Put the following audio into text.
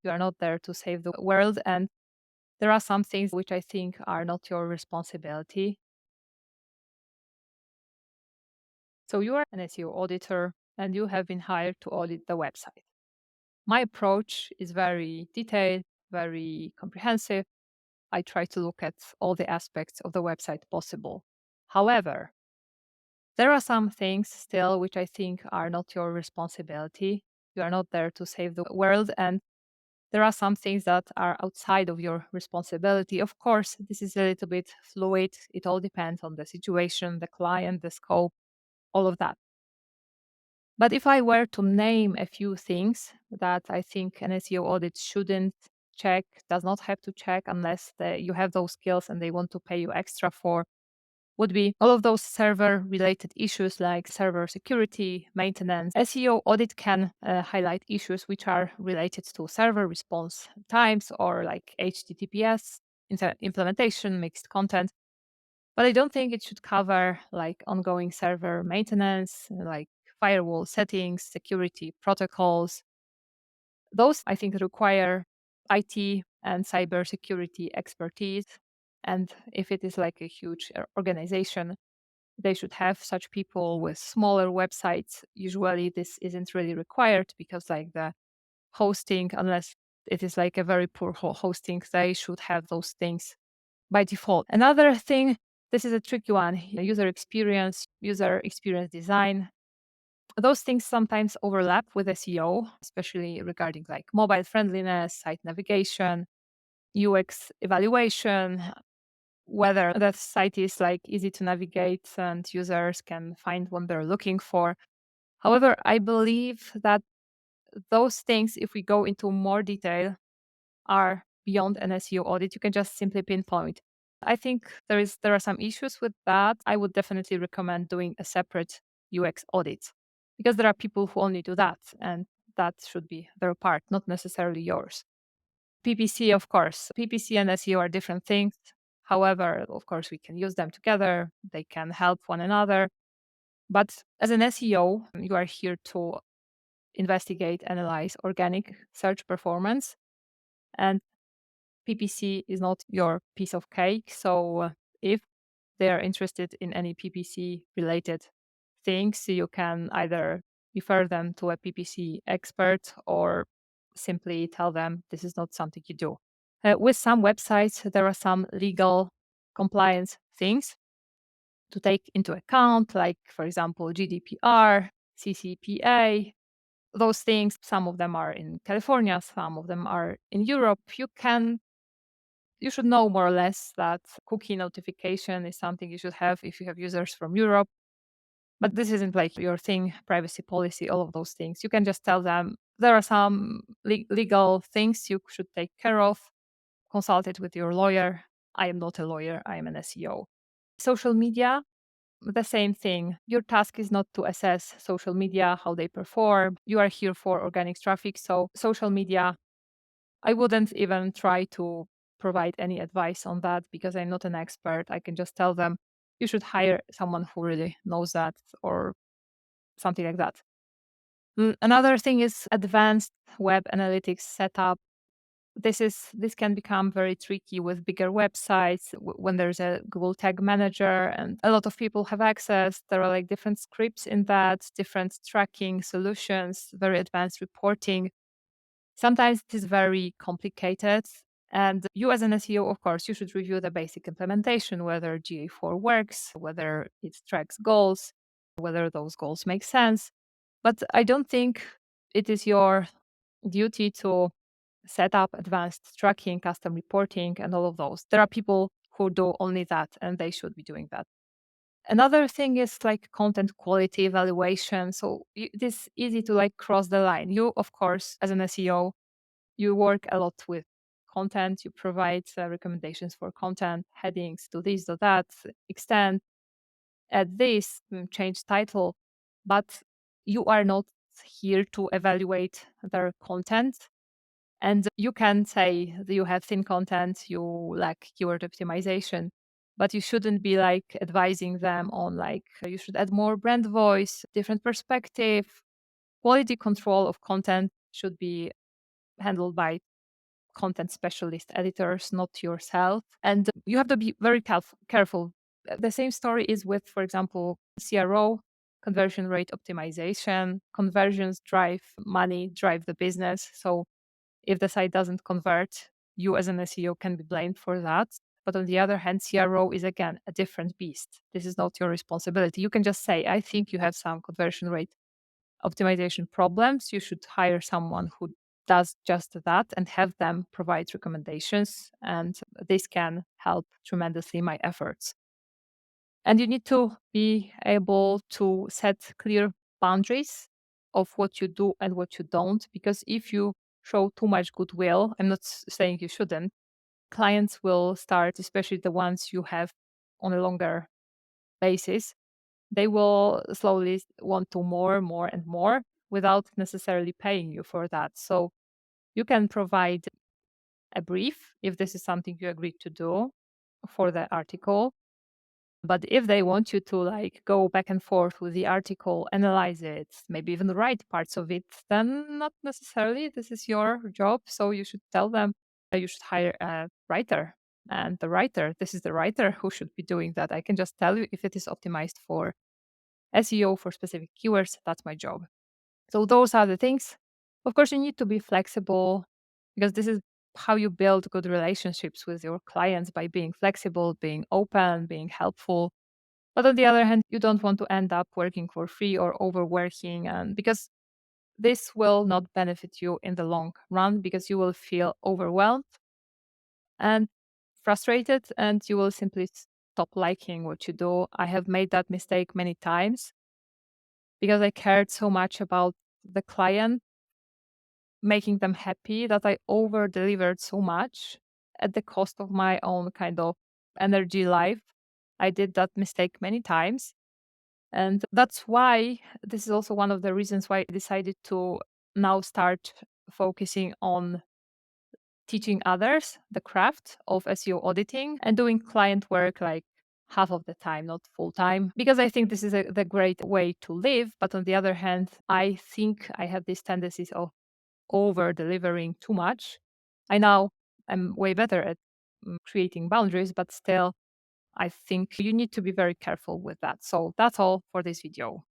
You are not there to save the world. And there are some things which I think are not your responsibility. So you are an SEO auditor and you have been hired to audit the website. My approach is very detailed, very comprehensive. I try to look at all the aspects of the website possible. However, there are some things still which I think are not your responsibility. You are not there to save the world. And there are some things that are outside of your responsibility. Of course, this is a little bit fluid. It all depends on the situation, the client, the scope, all of that. But if I were to name a few things that I think an SEO audit shouldn't check, does not have to check unless you have those skills and they want to pay you extra for, would be all of those server related issues like server security, maintenance. SEO audit can highlight issues which are related to server response times or like HTTPS implementation, mixed content. But I don't think it should cover like ongoing server maintenance, like firewall settings, security protocols. Those I think require IT and cybersecurity expertise. And if it is like a huge organization, they should have such people. With smaller websites, usually this isn't really required because like the hosting, unless it is like a very poor hosting, they should have those things by default. Another thing, this is a tricky one, user experience design. Those things sometimes overlap with SEO, especially regarding like mobile friendliness, site navigation, UX evaluation, whether the site is like easy to navigate and users can find what they're looking for. However, I believe that those things, if we go into more detail, are beyond an SEO audit. You can just simply pinpoint. I think there are some issues with that. I would definitely recommend doing a separate UX audit because there are people who only do that, and that should be their part, not necessarily yours. PPC, of course. PPC and SEO are different things. However, of course, we can use them together. They can help one another. But as an SEO, you are here to investigate, analyze organic search performance. And PPC is not your piece of cake. So if they are interested in any PPC related things, you can either refer them to a PPC expert or simply tell them this is not something you do. With some websites, there are some legal compliance things to take into account, like, for example, GDPR, CCPA, those things. Some of them are in California, some of them are in Europe. You should know more or less that cookie notification is something you should have if you have users from Europe. But this isn't like your thing, privacy policy, all of those things. You can just tell them there are some legal things you should take care of. Consult it with your lawyer. I am not a lawyer, I am an SEO. Social media, the same thing. Your task is not to assess social media, how they perform. You are here for organic traffic. So, social media, I wouldn't even try to provide any advice on that because I'm not an expert. I can just tell them you should hire someone who really knows that or something like that. Another thing is advanced web analytics setup. This can become very tricky with bigger websites when there's a Google Tag Manager and a lot of people have access. There are like different scripts in that, different tracking solutions, very advanced reporting. Sometimes it is very complicated. And you as an SEO, of course, you should review the basic implementation, whether GA4 works, whether it tracks goals, whether those goals make sense. But I don't think it is your duty to set up advanced tracking, custom reporting, and all of those. There are people who do only that, and they should be doing that. Another thing is like content quality evaluation. So it is easy to like cross the line. You, of course, as an SEO, you work a lot with content. You provide recommendations for content, headings, do this, do that, extend, add this, change title. But you are not here to evaluate their content. And you can say that you have thin content, you lack keyword optimization, but you shouldn't be like advising them on like you should add more brand voice, different perspective. Quality control of content should be handled by content specialist editors, not yourself. And you have to be very careful. The same story is with, for example, CRO, conversion rate optimization. Conversions drive money, drive the business. So if the site doesn't convert, you as an SEO can be blamed for that. But on the other hand, CRO is again a different beast. This is not your responsibility. You can just say, I think you have some conversion rate optimization problems. You should hire someone who does just that and have them provide recommendations. And this can help tremendously my efforts. And you need to be able to set clear boundaries of what you do and what you don't. Because if you show too much goodwill, I'm not saying you shouldn't, clients will start, especially the ones you have on a longer basis, they will slowly want to more and more without necessarily paying you for that. So you can provide a brief if this is something you agreed to do for the article. But if they want you to like go back and forth with the article, analyze it, maybe even write parts of it, then not necessarily. This is your job. So you should tell them that you should hire a writer. And the writer, this is the writer who should be doing that. I can just tell you if it is optimized for SEO for specific keywords, that's my job. So those are the things. Of course, you need to be flexible because this is how you build good relationships with your clients, by being flexible, being open, being helpful. But on the other hand, you don't want to end up working for free or overworking, and because this will not benefit you in the long run, because you will feel overwhelmed and frustrated and you will simply stop liking what you do. I have made that mistake many times because I cared so much about the client, making them happy, that I over delivered so much at the cost of my own kind of energy life. I did that mistake many times. And that's why this is also one of the reasons why I decided to now start focusing on teaching others the craft of SEO auditing and doing client work like half of the time, not full time, because I think this is the great way to live. But on the other hand, I think I have these tendencies of over delivering too much. I now am way better at creating boundaries, but still, I think you need to be very careful with that. So that's all for this video.